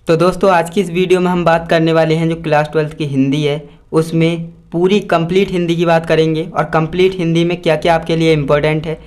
तो दोस्तों आज की इस वीडियो में हम बात करने वाले हैं जो क्लास 12th की हिंदी है उसमें पूरी कंप्लीट हिंदी की बात करेंगे और कंप्लीट हिंदी में क्या क्या आपके लिए इम्पोर्टेंट है,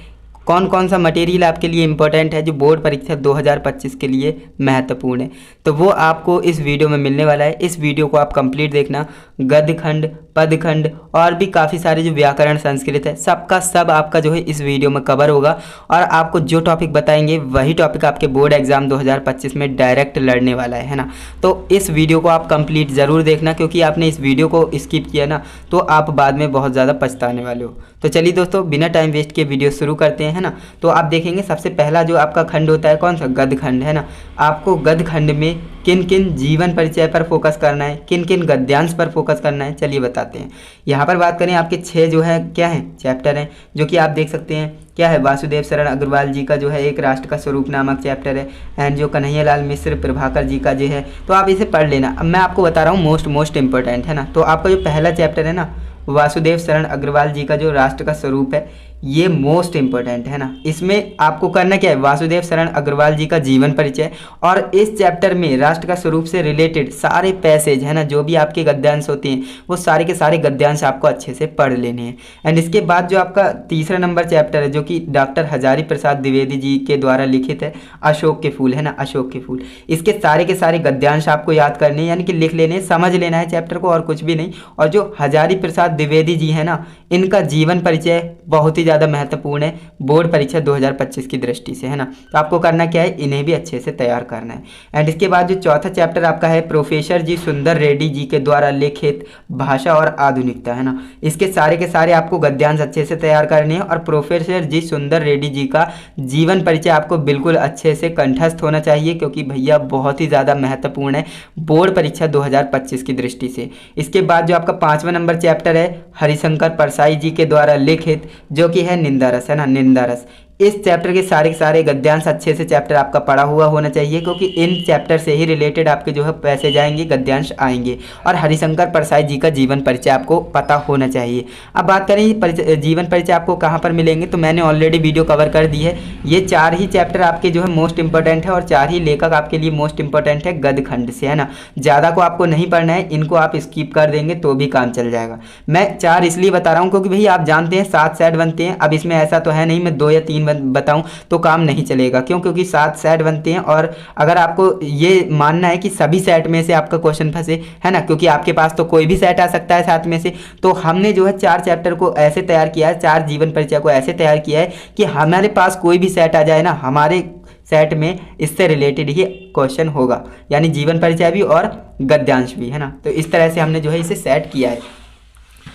कौन कौन सा मटेरियल आपके लिए इम्पोर्टेंट है जो बोर्ड परीक्षा 2025 के लिए महत्वपूर्ण है। तो वो आपको इस वीडियो में मिलने वाला है। इस वीडियो को आप कंप्लीट देखना। गद्य खंड, पद खंड और भी काफ़ी सारे जो व्याकरण संस्कृत है सबका सब आपका जो है इस वीडियो में कवर होगा और आपको जो टॉपिक बताएंगे वही टॉपिक आपके बोर्ड एग्जाम 2025 में डायरेक्ट लड़ने वाला है ना। तो इस वीडियो को आप कंप्लीट ज़रूर देखना, क्योंकि आपने इस वीडियो को स्किप किया ना तो आप बाद में बहुत ज़्यादा पछताने वाले हो। तो चलिए दोस्तों बिना टाइम वेस्ट के वीडियो शुरू करते हैं ना। तो आप देखेंगे सबसे पहला जो आपका खंड होता है कौन सा, गद्य खंड है ना। आपको गद्य खंड में किन किन जीवन परिचय पर फोकस करना है, किन किन गद्यांश पर फोकस करना है, चलिए बताते हैं। यहाँ पर बात करें आपके 6 जो है क्या है चैप्टर हैं, जो कि आप देख सकते हैं क्या है। वासुदेव शरण अग्रवाल जी का जो है एक राष्ट्र का स्वरूप नामक चैप्टर है एंड जो कन्हैयालाल मिश्र प्रभाकर जी का जो है, तो आप इसे पढ़ लेना। अब मैं आपको बता रहा हूँ मोस्ट इंपॉर्टेंट है ना। तो आपका जो पहला चैप्टर है ना वासुदेव शरण अग्रवाल जी का जो राष्ट्र का स्वरूप है, ये मोस्ट इंपॉर्टेंट है ना। इसमें आपको करना क्या है, वासुदेव शरण अग्रवाल जी का जीवन परिचय और इस चैप्टर में राष्ट्र का स्वरूप से रिलेटेड सारे पैसेज है ना, जो भी आपके गद्यांश होते हैं वो सारे के सारे गद्यांश आपको अच्छे से पढ़ लेने हैं। एंड इसके बाद जो आपका तीसरा नंबर चैप्टर है जो कि डॉक्टर हजारी प्रसाद द्विवेदी जी के द्वारा लिखित है, अशोक के फूल है ना, अशोक के फूल। इसके सारे के सारे गद्यांश आपको याद करने यानी कि लिख लेने, समझ लेना है चैप्टर को और कुछ भी नहीं। और जो हजारी प्रसाद द्विवेदी जी है ना, इनका जीवन परिचय बहुत ही ज़्यादा महत्वपूर्ण है बोर्ड परीक्षा 2025 की दृष्टि से है ना। तो आपको करना क्या है, इन्हें भी अच्छे से तैयार करना है। एंड इसके बाद जो चौथा चैप्टर आपका है प्रोफेसर जी सुंदर रेड्डी जी के द्वारा लिखित भाषा और आधुनिकता है ना। इसके सारे के सारे आपको गद्यांश अच्छे से तैयार करने हैं और प्रोफेसर जी सुंदर रेड्डी जी का जीवन परिचय आपको बिल्कुल अच्छे से कंठस्थ होना चाहिए, क्योंकि भैया बहुत ही ज़्यादा महत्वपूर्ण है बोर्ड परीक्षा 2025 की दृष्टि से। इसके बाद जो आपका 5वां नंबर चैप्टर है हरिशंकर परसाई जी के द्वारा लिखित जो कि है निंदा रस है ना, निंदा रस। इस चैप्टर के सारे गद्यांश अच्छे से चैप्टर आपका पढ़ा हुआ होना चाहिए, क्योंकि इन चैप्टर से ही रिलेटेड आपके जो है पैसेज आएंगे, गद्यांश आएंगे। और हरिशंकर परसाई जी का जीवन परिचय आपको पता होना चाहिए। अब बात करें जीवन परिचय आपको कहाँ पर मिलेंगे, तो मैंने ऑलरेडी वीडियो कवर कर दी है। ये 4 ही चैप्टर आपके जो है मोस्ट इंपॉर्टेंट है और 4 ही लेखक आपके लिए मोस्ट इंपॉर्टेंट है गद्य खंड से है ना। ज़्यादा को आपको नहीं पढ़ना है, इनको आप स्किप कर देंगे तो भी काम चल जाएगा। मैं 4 इसलिए बता रहा हूँ क्योंकि भैया आप जानते हैं 7 सेट बनते हैं। अब इसमें ऐसा तो है नहीं मैं 2 या 3 बताऊं तो काम नहीं चलेगा, क्यों, क्योंकि 7 सेट बनते हैं। और अगर आपको ये मानना है कि सभी सेट में से आपका क्वेश्चन फंसे है ना, क्योंकि आपके पास तो कोई भी सेट आ सकता है 7 में से, तो हमने जो है 4 चैप्टर को ऐसे तैयार किया है, 4 जीवन परिचय को ऐसे तैयार किया है कि हमारे पास कोई भी सेट आ जाए ना, हमारे सेट में इससे रिलेटेड ही क्वेश्चन होगा, यानी जीवन परिचय भी और गद्यांश भी है ना। तो इस तरह से हमने जो है इसे सेट किया है।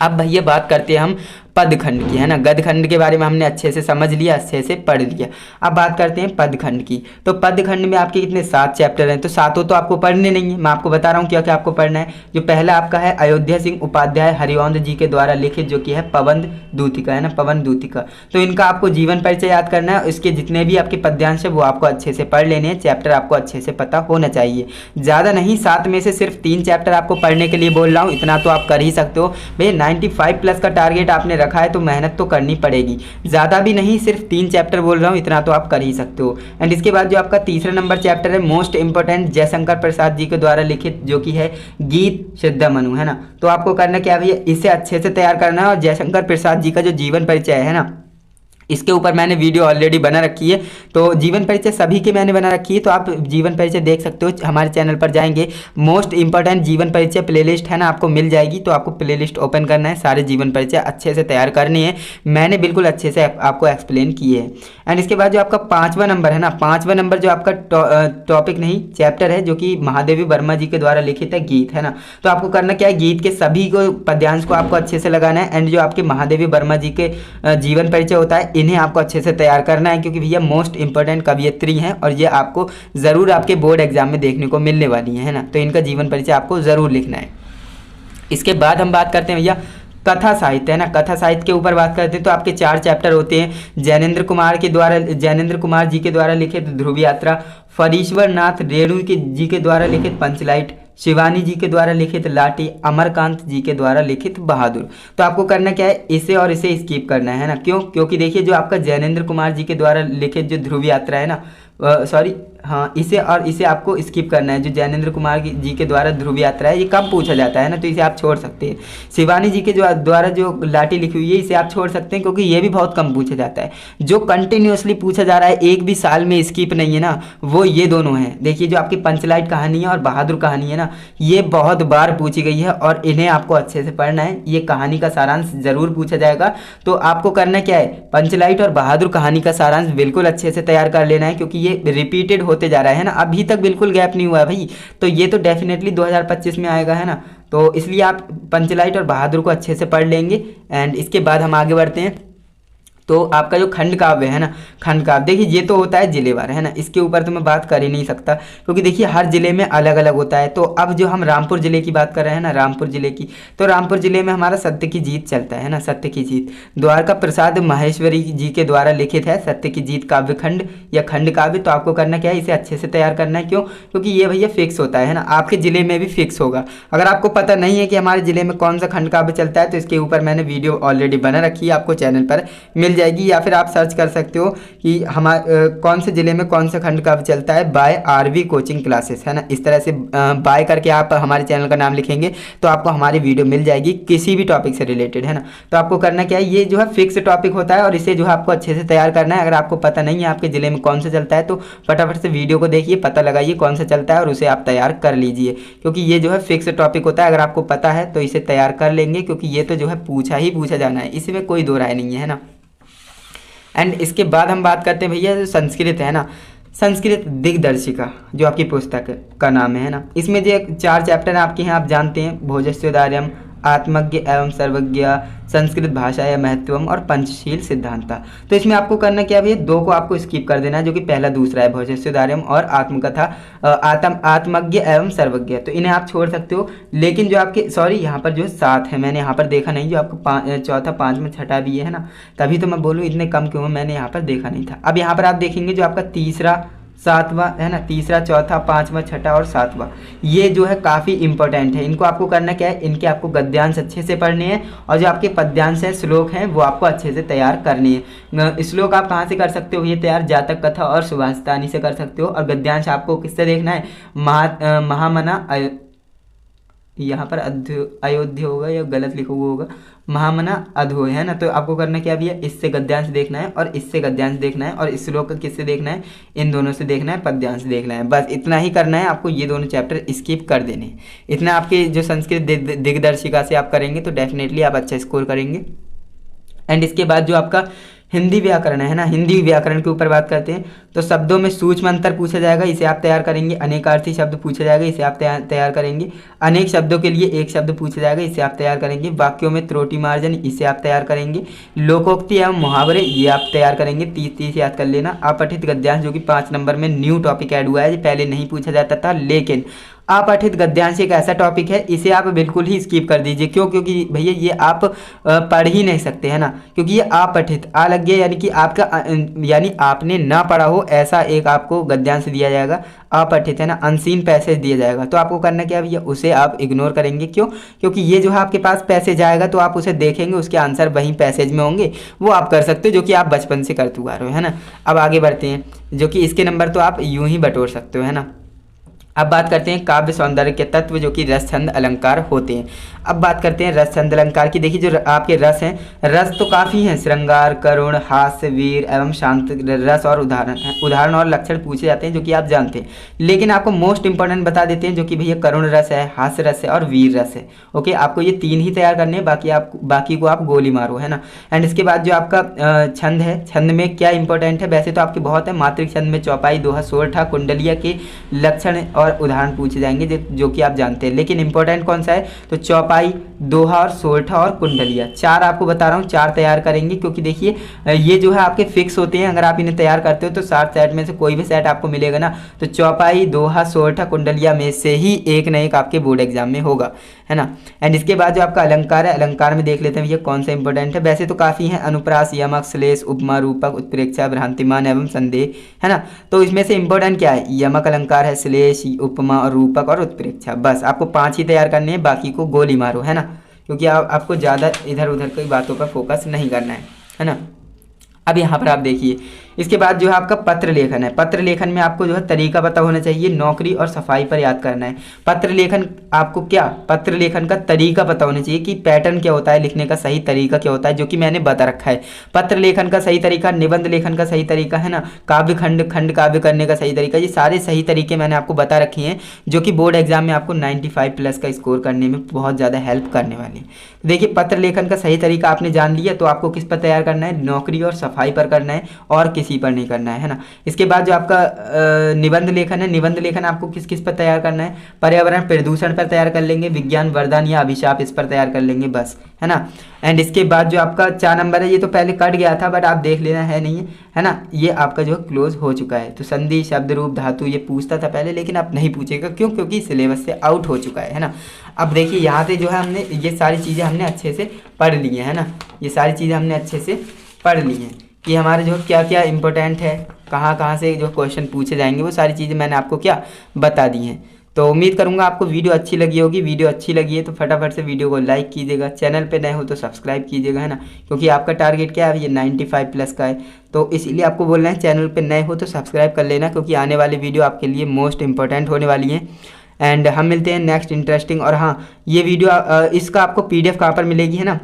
अब भैया बात करते हैं हम पद खंड की है ना। गद्य खंड के बारे में हमने अच्छे से समझ लिया, अच्छे से पढ़ लिया। अब बात करते हैं पद खंड की। तो पद खंड में आपके कितने 7 चैप्टर हैं, तो सातों तो आपको पढ़ने नहीं है, मैं आपको बता रहा हूँ क्या क्या आपको पढ़ना है। जो पहला आपका है अयोध्या सिंह उपाध्याय हरिवंश जी के द्वारा लिखित जो कि है पवन दूतिका है ना, पवन दूतिका। तो इनका आपको जीवन परिचय याद करना है, इसके जितने भी आपके पद्यांश है वो आपको अच्छे से पढ़ लेने हैं, चैप्टर आपको अच्छे से पता होना चाहिए। ज़्यादा नहीं, 7 में से सिर्फ 3 चैप्टर आपको पढ़ने के लिए बोल रहा हूँ, इतना तो आप कर ही सकते हो भैया। 95+ का टारगेट आपने रखा है तो मेहनत तो करनी पड़ेगी। ज़्यादा भी नहीं, सिर्फ 3 चैप्टर बोल रहा हूँ, इतना तो आप कर ही सकते हो। एंड इसके बाद जो आपका तीसरा नंबर चैप्टर है मोस्ट इंपॉर्टेंट जयशंकर प्रसाद जी के द्वारा लिखित जो कि है गीत सिद्धमनु है ना। तो आपको करना क्या भैया, इसे अच्छे से तैयार करना है। और जयशंकर प्रसाद जी का जो जीवन परिचय है ना, इसके ऊपर मैंने वीडियो ऑलरेडी बना रखी है। तो जीवन परिचय सभी के मैंने बना रखी है, तो आप जीवन परिचय देख सकते हो। हमारे चैनल पर जाएंगे, मोस्ट इंपॉर्टेंट जीवन परिचय प्लेलिस्ट है ना, आपको मिल जाएगी। तो आपको प्लेलिस्ट ओपन करना है, सारे जीवन परिचय अच्छे से तैयार करनी है, मैंने बिल्कुल अच्छे से आपको एक्सप्लेन किए हैं। एंड इसके बाद जो आपका 5वां नंबर है ना, 5वां नंबर जो आपका टॉपिक नहीं चैप्टर है जो कि महादेवी वर्मा जी के द्वारा लिखित है गीत है ना। तो आपको करना क्या है, गीत के सभी को पद्यांश को आपको अच्छे से लगाना है। एंड जो आपके महादेवी वर्मा जी के जीवन परिचय होता है, इन्हें आपको अच्छे से तैयार करना है, क्योंकि भैया मोस्ट इंपॉर्टेंट कवियत्री हैं और ये आपको ज़रूर आपके बोर्ड एग्जाम में देखने को मिलने वाली है ना। तो इनका जीवन परिचय आपको ज़रूर लिखना है। इसके बाद हम बात करते हैं भैया कथा साहित्य है ना। कथा साहित्य के ऊपर बात करते हैं तो आपके 4 चैप्टर होते हैं। जैनेन्द्र कुमार जी के द्वारा लिखित ध्रुव यात्रा, फरीश्वर नाथ रेणु जी के द्वारा लिखित पंचलाइट, शिवानी जी के द्वारा लिखित लाठी, अमरकांत जी के द्वारा लिखित बहादुर। तो आपको करना क्या है, इसे और इसे स्किप करना है ना। क्यों? क्योंकि देखिए जो आपका जैनेन्द्र कुमार जी के द्वारा लिखित जो ध्रुव यात्रा है ना, सॉरी हाँ, इसे और इसे आपको स्किप करना है। जो जैनेन्द्र कुमार जी के द्वारा ध्रुव यात्रा है, ये कम पूछा जाता है ना, तो इसे आप छोड़ सकते हैं। शिवानी जी के द्वारा जो लाठी लिखी हुई है, इसे आप छोड़ सकते हैं क्योंकि ये भी बहुत कम पूछा जाता है। जो कंटिन्यूसली पूछा जा रहा है, एक भी साल में स्किप नहीं है ना, वो ये दोनों हैं। देखिए जो आपकी पंचलाइट कहानी है और बहादुर कहानी है ना, ये बहुत बार पूछी गई है और इन्हें आपको अच्छे से पढ़ना है। ये कहानी का सारांश जरूर पूछा जाएगा। तो आपको करना क्या है, पंचलाइट और बहादुर कहानी का सारांश बिल्कुल अच्छे से तैयार कर लेना है, क्योंकि ये रिपीटेड होते जा रहा है ना, अभी तक बिल्कुल गैप नहीं हुआ है भाई। तो ये तो डेफिनेटली 2025 में आएगा है ना, तो इसलिए आप पंचलाइट और बहादुर को अच्छे से पढ़ लेंगे। एंड इसके बाद हम आगे बढ़ते हैं। तो आपका जो खंड काव्य है ना, खंड काव्य देखिए ये तो होता है जिलेवार है ना, इसके ऊपर तो मैं बात कर ही नहीं सकता क्योंकि देखिए हर जिले में अलग अलग होता है। तो अब जो हम रामपुर जिले की बात कर रहे हैं ना, रामपुर जिले की, तो रामपुर जिले में हमारा सत्य की जीत चलता है ना, सत्य की जीत द्वारका प्रसाद माहेश्वरी जी के द्वारा लिखित है सत्य की जीत काव्य खंड या खंड काव्य। तो आपको करना क्या है, इसे अच्छे से तैयार करना है। क्यों? क्योंकि ये भैया फिक्स होता है ना, आपके जिले में भी फिक्स होगा। अगर आपको पता नहीं है कि हमारे जिले में कौन सा खंड काव्य चलता है, तो इसके ऊपर मैंने वीडियो ऑलरेडी बना रखी है, आपको चैनल पर मिल जाएगी, या फिर आप सर्च कर सकते हो कि हमारे कौन से जिले में कौन सा खंड काव्य चलता है, बाय आरवी कोचिंग क्लासेस है ना। इस तरह से बाय करके आप हमारे चैनल का नाम लिखेंगे तो आपको हमारी वीडियो मिल जाएगी किसी भी टॉपिक से रिलेटेड है ना। तो आपको करना क्या है, ये जो है फिक्स टॉपिक होता है और इसे जो है आपको अच्छे से तैयार करना है। अगर आपको पता नहीं है आपके जिले में कौन सा चलता है, तो फटाफट से वीडियो को देखिए, पता लगाइए कौन सा चलता है और उसे आप तैयार कर लीजिए, क्योंकि ये जो है फिक्स टॉपिक होता है। अगर आपको पता है तो इसे तैयार कर लेंगे, क्योंकि ये तो जो है पूछा ही पूछा जाना है, इसमें कोई दो राय नहीं है ना। एंड इसके बाद हम बात करते हैं भैया जो संस्कृत है ना, संस्कृत दिग्दर्शिका जो आपकी पुस्तक का नाम है ना, इसमें जो 4 चैप्टर आपके हैं, आप जानते हैं, भोजस्योदार्यम, आत्मज्ञ एवं सर्वज्ञ, संस्कृत भाषा या महत्वम और पंचशील सिद्धांता। तो इसमें आपको करना क्या भैया, 2 को आपको स्किप कर देना है, जो कि पहला दूसरा है, भोजस्योदार्यम और आत्मकथा आत्मज्ञ एवं सर्वज्ञ। तो इन्हें आप छोड़ सकते हो। लेकिन जो आपके सॉरी यहाँ पर जो 7 है, मैंने यहाँ पर देखा नहीं, जो आपको चौथा, 5वां, छठा भी है ना, तभी तो मैं बोलूँ इतने कम क्यों, मैंने यहाँ पर देखा नहीं था। अब यहाँ पर आप देखेंगे जो आपका तीसरा, 7वां है ना, तीसरा, चौथा, 5वां, छठा और 7वां, ये जो है काफ़ी इंपॉर्टेंट है। इनको आपको करना क्या है, इनके आपको गद्यांश अच्छे से पढ़ने हैं और जो आपके पद्यांश है, श्लोक हैं, वो आपको अच्छे से तैयार करने हैं। श्लोक आप कहाँ से कर सकते हो ये तैयार, जातक कथा और सुभाषितानी से कर सकते हो। और गद्यांश आपको किससे देखना है, महामना, यहाँ पर अयोध्या होगा या गलत लिखा हुआ होगा, महामना अधो है ना। तो आपको करना क्या भैया, इससे गद्यांश देखना है और इससे गद्यांश देखना है और इस श्लोक का किससे देखना है, इन दोनों से देखना है, पद्यांश देखना है। बस इतना ही करना है आपको, ये दोनों चैप्टर स्किप कर देने हैं। इतना आपके जो संस्कृत दिग्दर्शिका से आप करेंगे तो डेफिनेटली आप अच्छा स्कोर करेंगे। एंड इसके बाद जो आपका हिंदी व्याकरण है ना, हिंदी व्याकरण के ऊपर बात करते हैं। तो शब्दों में सूक्ष्म अंतर पूछा जाएगा, इसे आप तैयार करेंगे। अनेकार्थी शब्द पूछा जाएगा, इसे आप तैयार करेंगे। अनेक शब्दों के लिए एक शब्द पूछा जाएगा, इसे आप तैयार करेंगे। वाक्यों में त्रुटि मार्जन, इसे आप तैयार करेंगे। लोकोक्ति एवं मुहावरे, ये आप तैयार करेंगे। 30 याद कर लेना। अपठित गद्यांश जो कि 5 नंबर में न्यू टॉपिक ऐड हुआ है, पहले नहीं पूछा जाता था, लेकिन अपठित गद्यांश एक ऐसा टॉपिक है, इसे आप बिल्कुल ही स्किप कर दीजिए। क्यों? क्योंकि भैया ये आप पढ़ ही नहीं सकते है ना, क्योंकि ये अपठित अलग है, यानी कि आपका यानी आपने ना पढ़ा हो ऐसा एक आपको गद्यांश दिया जाएगा, अपठित है ना, अनसीन पैसेज दिया जाएगा। तो आपको करना क्या भैया, उसे आप इग्नोर करेंगे। क्यों? क्योंकि ये जो है आपके पास पैसेज आएगा तो आप उसे देखेंगे, उसके आंसर वहीं पैसेज में होंगे, वो आप कर सकते हो, जो कि आप बचपन से करते हुए आ रहे हो है ना। अब आगे बढ़ते हैं, जो कि इसके नंबर तो आप यूं ही बटोर सकते हो है ना। अब बात करते हैं काव्य सौंदर्य के तत्व, जो कि रस छंद अलंकार होते हैं। अब बात करते हैं रस छंद अलंकार की। देखिए जो आपके रस हैं, रस तो काफ़ी हैं, श्रृंगार, करुण, हास्य, वीर एवं शांत रस और उदाहरण और लक्षण पूछे जाते हैं, जो कि आप जानते हैं। लेकिन आपको मोस्ट इंपॉर्टेंट बता देते हैं, जो कि भैया करुण रस है, हास्य रस है और वीर रस है। ओके, आपको ये 3 ही तैयार करने हैं, बाकी को आप गोली मारो है ना। एंड इसके बाद जो आपका छंद है, छंद में क्या इंपॉर्टेंट है, वैसे तो आपके बहुत है। मात्रिक छंद में चौपाई, दोहा, सोरठा, कुंडलिया के लक्षण और उदाहरण पूछे जाएंगे, जो कि आप जानते हैं। लेकिन इंपॉर्टेंट कौन सा है, तो चौपाई, दोहा और सोरठा और कुंडलिया, 4 आपको बता रहा हूँ, 4 तैयार करेंगे। क्योंकि देखिए ये जो है आपके फिक्स होते हैं, अगर आप इन्हें तैयार करते हो तो 7 सेट में से कोई भी सेट आपको मिलेगा ना। तो चौपाई, दोहा, सोरठा, कुंडलिया में से ही एक न एक आपके बोर्ड एग्जाम में होगा है ना। एंड इसके बाद जो आपका अलंकार है, अलंकार में देख लेते हैं ये कौन सा इंपॉर्टेंट है। वैसे तो काफ़ी है, अनुप्रास, यमक, श्लेष, उपमा, रूपक, उत्प्रेक्षा, भ्रांतिमान एवं संदेह है ना। तो इसमें से इंपॉर्टेंट क्या है, यमक अलंकार है, श्लेष, विभक्ति, उपमा और रूपक और उत्प्रेक्षा। बस आपको 5 ही तैयार करने हैं, बाकी को गोली मारो, है ना, क्योंकि आपको ज़्यादा इधर उधर की बातों पर फोकस नहीं करना है ना। अब यहाँ पर आप देखिए, इसके बाद जो है आपका पत्र लेखन है। पत्र लेखन में आपको जो है तरीका पता होना चाहिए, नौकरी और सफाई पर याद करना है। पत्र लेखन आपको क्या, पत्र लेखन का तरीका पता होना चाहिए कि पैटर्न क्या होता है, लिखने का सही तरीका क्या होता है, जो कि मैंने बता रखा है। पत्र लेखन का सही तरीका, निबंध लेखन का सही तरीका, है ना, काव्य खंड काव्य करने का सही तरीका, ये सारे सही तरीके मैंने आपको बता रखे हैं, जो कि बोर्ड एग्जाम में आपको 95+ का स्कोर करने में बहुत ज़्यादा हेल्प करने वाले हैं। देखिए, पत्र लेखन का सही तरीका आपने जान लिया, तो आपको किस पर तैयार करना है, नौकरी और सफाई पर करना है और किसी पर नहीं करना है ना। इसके बाद जो आपका निबंध लेखन है, निबंध लेखन आपको किस किस पर तैयार करना है, पर्यावरण प्रदूषण पर तैयार कर लेंगे, विज्ञान वरदान या अभिशाप इस पर तैयार कर लेंगे, बस, है ना। एंड इसके बाद जो आपका 4 नंबर है, ये तो पहले कट गया था बट आप देख लेना है नहीं है ना, ये आपका जो क्लोज हो चुका है। तो संधि, शब्द, रूप, धातु ये पूछता था पहले, लेकिन अब नहीं पूछेगा, क्यों, क्योंकि सिलेबस से आउट हो चुका है ना। अब देखिए यहाँ से जो है हमने ये सारी चीज़ें हमने अच्छे से पढ़ ली हैं, है ना, ये सारी चीज़ें हमने अच्छे से पढ़ ली हैं कि हमारे जो क्या क्या इंपॉर्टेंट है, कहाँ कहाँ से जो क्वेश्चन पूछे जाएंगे, वो सारी चीज़ें मैंने आपको क्या बता दी हैं। तो उम्मीद करूँगा आपको वीडियो अच्छी लगी होगी। वीडियो अच्छी लगी है तो फटाफट से वीडियो को लाइक कीजिएगा, चैनल पे नए हो तो सब्सक्राइब कीजिएगा, है ना, क्योंकि आपका टारगेट क्या है, ये 95+ का है, तो इसीलिए आपको बोलना है चैनल पे नए हो तो सब्सक्राइब कर लेना, क्योंकि आने वाली वीडियो आपके लिए मोस्ट इंपॉर्टेंट होने वाली है। एंड हम मिलते हैं नेक्स्ट इंटरेस्टिंग। और हाँ, ये वीडियो इसका आपको PDF कहाँ पर मिलेगी, है ना,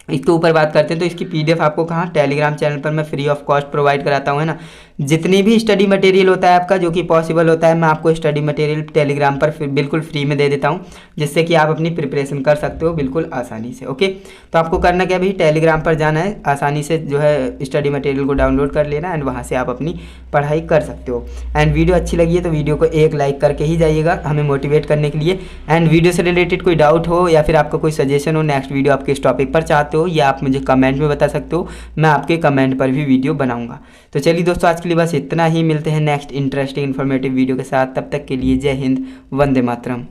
इसके ऊपर बात करते हैं। तो इसकी PDF आपको कहाँ, टेलीग्राम चैनल पर मैं फ्री ऑफ कॉस्ट प्रोवाइड कराता हूँ, है ना। जितनी भी स्टडी मटेरियल होता है आपका, जो कि पॉसिबल होता है, मैं आपको स्टडी मटेरियल टेलीग्राम पर बिल्कुल फ्री में दे देता हूँ, जिससे कि आप अपनी प्रिपरेशन कर सकते हो बिल्कुल आसानी से। ओके, तो आपको करना क्या भाई, टेलीग्राम पर जाना है, आसानी से जो है स्टडी मटेरियल को डाउनलोड कर लेना एंड वहाँ से आप अपनी पढ़ाई कर सकते हो। एंड वीडियो अच्छी लगी है तो वीडियो को एक लाइक करके ही जाइएगा, हमें मोटिवेट करने के लिए। एंड वीडियो से रिलेटेड कोई डाउट हो या फिर आपका कोई सजेशन हो, नेक्स्ट वीडियो आप किस टॉपिक पर चाहते हो, या आप मुझे कमेंट में बता सकते हो, मैं आपके कमेंट पर भी वीडियो बनाऊंगा। तो चलिए दोस्तों, आज के लिए बस इतना ही। मिलते हैं नेक्स्ट इंटरेस्टिंग इन्फॉर्मेटिव वीडियो के साथ, तब तक के लिए जय हिंद, वंदे मातरम।